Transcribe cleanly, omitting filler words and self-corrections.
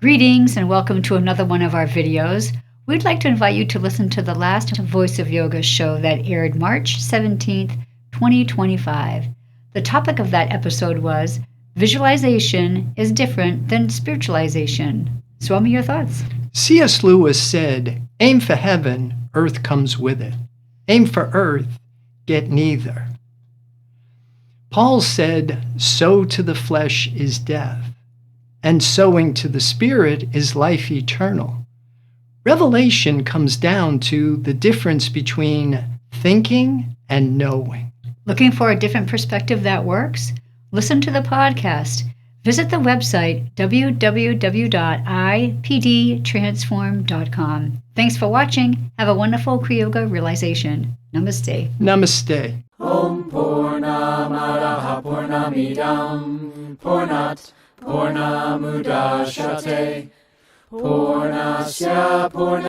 Greetings and welcome to another one of our videos. We'd like to invite you to listen to the last Voice of Yoga show that aired March 17th, 2025. The topic of that episode was Visualization is Different Than Spiritualization. Swami, your thoughts? C.S. Lewis said, "Aim for heaven, earth comes with it. Aim for earth, get neither." Paul said, "Sow to the flesh is death, and sowing to the spirit is life eternal." Revelation comes down to the difference between thinking and knowing. Looking for a different perspective that works? Listen to the podcast. Visit the website www.ipdtransform.com. Thanks for watching. Have a wonderful Kriyoga realization. Namaste. Namaste. Om Purnamadaha Purnamidam Purnat Purnamudachyate Purnasya Purnamudachyate